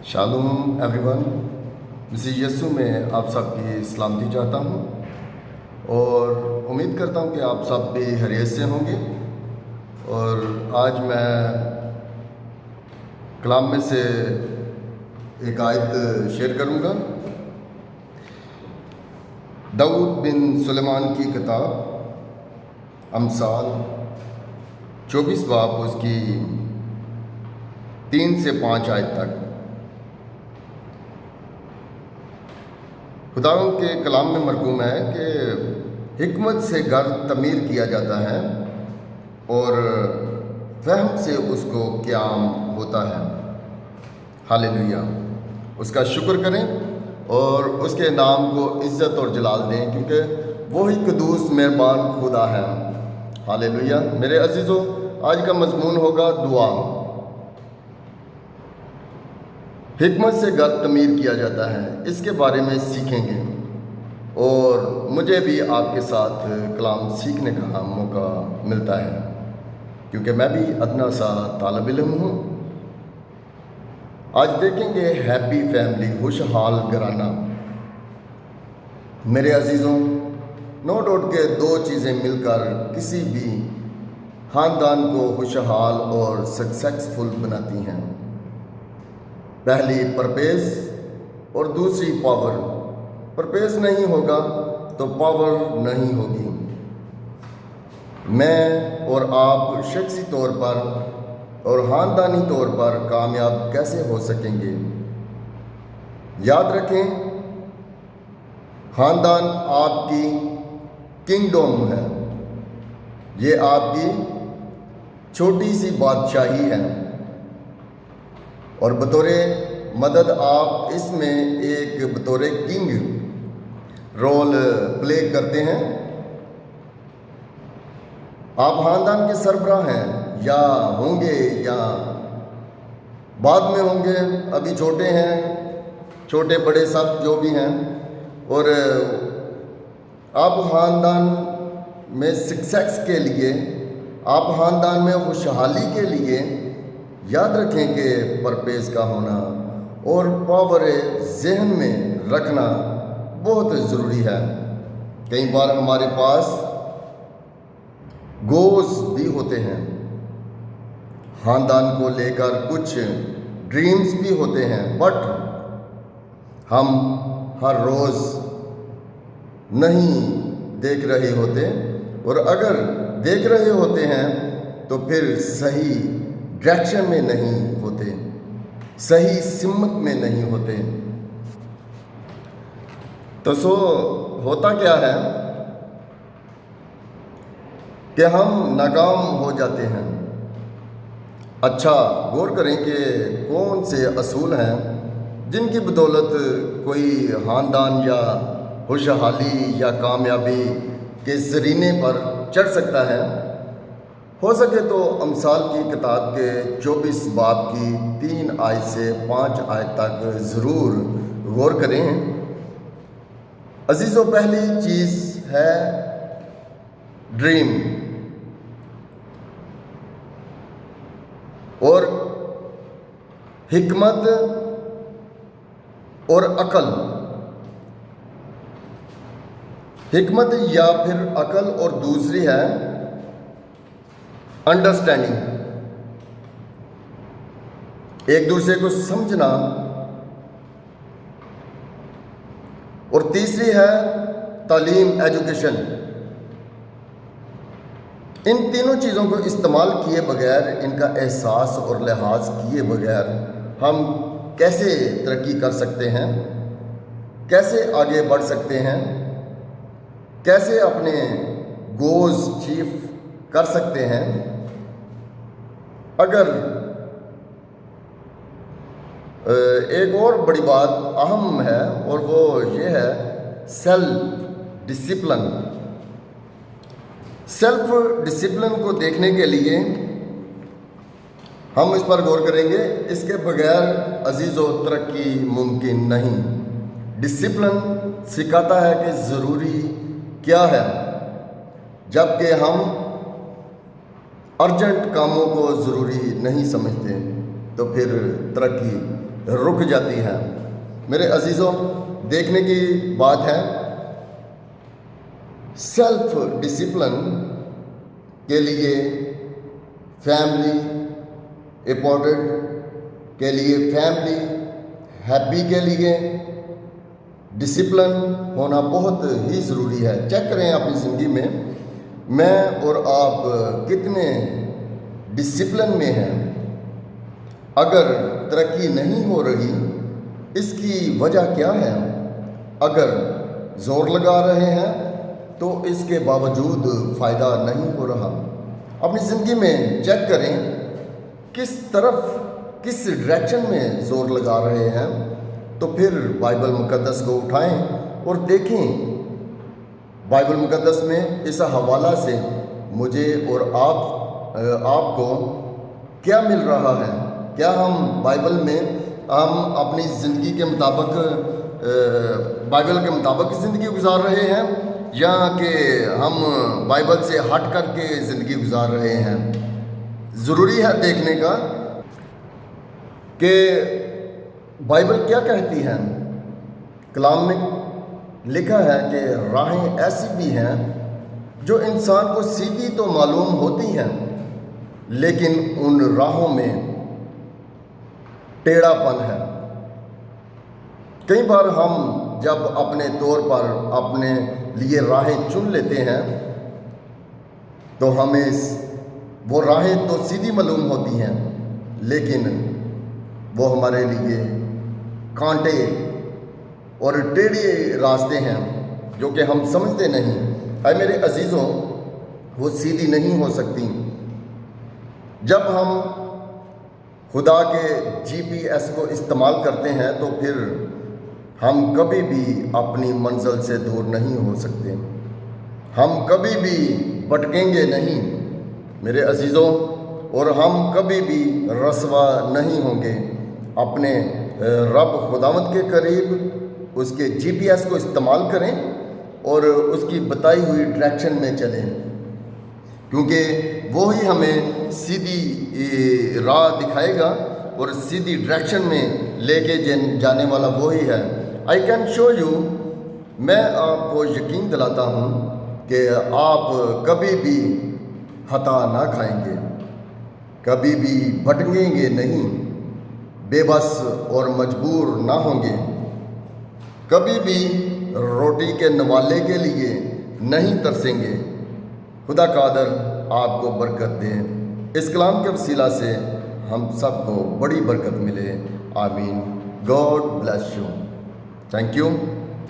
Shalom everyone, मसीह यीशु में आप सब की सलामती चाहता हूँ और उम्मीद करता हूँ कि आप सब भी खैरियत से होंगे। और आज मैं कलाम में से एक आयत शेयर करूँगा। दाऊद बिन सुलेमान की किताब अमसाल 24 बाब उसकी 3 से 5 आयत तक खुदावंद के कलाम में मरकूम है कि हिकमत से घर तमीर किया जाता है और फहम से उसको क़याम होता है। हालेलुया। उसका शुक्र करें और उसके नाम को इज़्ज़त और जलाल दें, क्योंकि वही कदूस मेहरबान खुदा है। हालेलुया। मेरे अजीज़ों, आज का मज़मून होगा दुआ। हिकमत से घर तमीर किया जाता है, इसके बारे में सीखेंगे और मुझे भी आपके साथ कलाम सीखने का मौका मिलता है, क्योंकि मैं भी अदना सा तालिब इल्म हूँ। आज देखेंगे हैप्पी फैमिली, खुशहाल घराना। मेरे अजीज़ों, नो डाउट के दो चीज़ें मिलकर किसी भी ख़ानदान को खुशहाल और सक्सेसफुल बनाती हैं। पहली परपेज़ और दूसरी पावर। परपेज़ नहीं होगा तो पावर नहीं होगी। मैं और आप शख्सी तौर पर और ख़ानदानी तौर पर कामयाब कैसे हो सकेंगे? याद रखें, ख़ानदान आपकी किंगडम है। ये आपकी छोटी सी बादशाही है और बतौरे मदद आप इसमें एक बतौरे किंग रोल प्ले करते हैं। आप ख़ानदान के सरबराह हैं, या होंगे या बाद में होंगे। अभी छोटे हैं, छोटे बड़े सब जो भी हैं। और आप ख़ानदान में सक्सेस के लिए, आप ख़ानदान में खुशहाली के लिए याद रखें कि परपेज़ का होना और पावर ज़हन में रखना बहुत ज़रूरी है। कई बार हमारे पास गोल्स भी होते हैं, ख़ानदान को लेकर कुछ ड्रीम्स भी होते हैं, बट हम हर रोज़ नहीं देख रहे होते, और अगर देख रहे होते हैं तो फिर सही डायरेक्शन में नहीं होते, सही सिमत में नहीं होते। तो होता क्या है कि हम नाकाम हो जाते हैं। अच्छा, गौर करें कि कौन से असूल हैं जिनकी बदौलत कोई ख़ानदान या खुशहाली या कामयाबी के ज़रीने पर चढ़ सकता है। हो सके तो अमसाल की किताब के 24 बाब की 3 आयत से 5 आयत तक ज़रूर गौर करें। अजीज़ों, पहली चीज़ है ड्रीम और हिकमत और अकल। हिकमत या फिर अकल, और दूसरी है अंडरस्टैंडिंग, एक दूसरे को समझना, और तीसरी है तालीम, एजुकेशन। इन तीनों चीज़ों को इस्तेमाल किए बगैर, इनका एहसास और लिहाज किए बगैर हम कैसे तरक्की कर सकते हैं, कैसे आगे बढ़ सकते हैं, कैसे अपने गोल्स अचीव कर सकते हैं? अगर एक और बड़ी बात अहम है, और वो ये है सेल्फ डिसिप्लिन। सेल्फ डिसिप्लिन को देखने के लिए हम इस पर गौर करेंगे। इसके बगैर अजीज़ों तरक्की मुमकिन नहीं। डिसिप्लिन सिखाता है कि ज़रूरी क्या है, जबकि हम अर्जेंट कामों को ज़रूरी नहीं समझते, तो फिर तरक्की رک جاتی ہے۔ میرے عزیزوں، دیکھنے کی بات ہے، سیلف ڈسپلن کے لیے فیملی امپورٹنٹ، کے لیے فیملی ہیپی کے لیے ڈسپلن ہونا بہت ہی ضروری ہے۔ چیک کریں اپنی زندگی میں اور آپ کتنے ڈسپلن میں ہیں۔ اگر ترقی نہیں ہو رہی، اس کی وجہ کیا ہے؟ اگر زور لگا رہے ہیں تو اس کے باوجود فائدہ نہیں ہو رہا۔ اپنی زندگی میں چیک کریں کس طرف، کس ڈائریکشن میں زور لگا رہے ہیں، تو پھر بائبل مقدس کو اٹھائیں اور دیکھیں بائبل مقدس میں اس حوالہ سے مجھے اور آپ کو کیا مل رہا ہے۔ کیا ہم بائبل میں ہم اپنی زندگی کے مطابق بائبل کے مطابق زندگی گزار رہے ہیں، یا کہ ہم بائبل سے ہٹ کر کے زندگی گزار رہے ہیں؟ ضروری ہے دیکھنے کا کہ بائبل کیا کہتی ہے۔ کلام میں لکھا ہے کہ راہیں ایسی بھی ہیں جو انسان کو سیدھی تو معلوم ہوتی ہیں، لیکن ان راہوں میں ٹیڑھا پن ہے۔ کئی بار ہم جب اپنے طور پر اپنے لیے راہیں چن لیتے ہیں تو ہمیں وہ راہیں تو سیدھی معلوم ہوتی ہیں، لیکن وہ ہمارے لیے کانٹے اور ٹیڑھے راستے ہیں جو کہ ہم سمجھتے نہیں۔ اے میرے عزیزوں، وہ سیدھی نہیں ہو سکتی۔ جب ہم خدا کے جی پی ایس کو استعمال کرتے ہیں تو پھر ہم کبھی بھی اپنی منزل سے دور نہیں ہو سکتے، ہم کبھی بھی بھٹکیں گے نہیں میرے عزیزوں، اور ہم کبھی بھی رسوا نہیں ہوں گے۔ اپنے رب خداوند کے قریب اس کے جی پی ایس کو استعمال کریں اور اس کی بتائی ہوئی ڈائریکشن میں چلیں، کیونکہ وہی ہمیں سیدھی راہ دکھائے گا اور سیدھی ڈائریکشن میں لے کے جانے والا وہی ہے۔ آئی کین شو یو، میں آپ کو یقین دلاتا ہوں کہ آپ کبھی بھی خطا نہ کھائیں گے، کبھی بھی بھٹکیں گے نہیں، بے بس اور مجبور نہ ہوں گے، کبھی بھی روٹی کے نوالے کے لیے نہیں ترسیں گے۔ خدا قادر آپ کو برکت دے، اس کلام کے وسیلہ سے ہم سب کو بڑی برکت ملے، آمین۔ God bless you, thank you.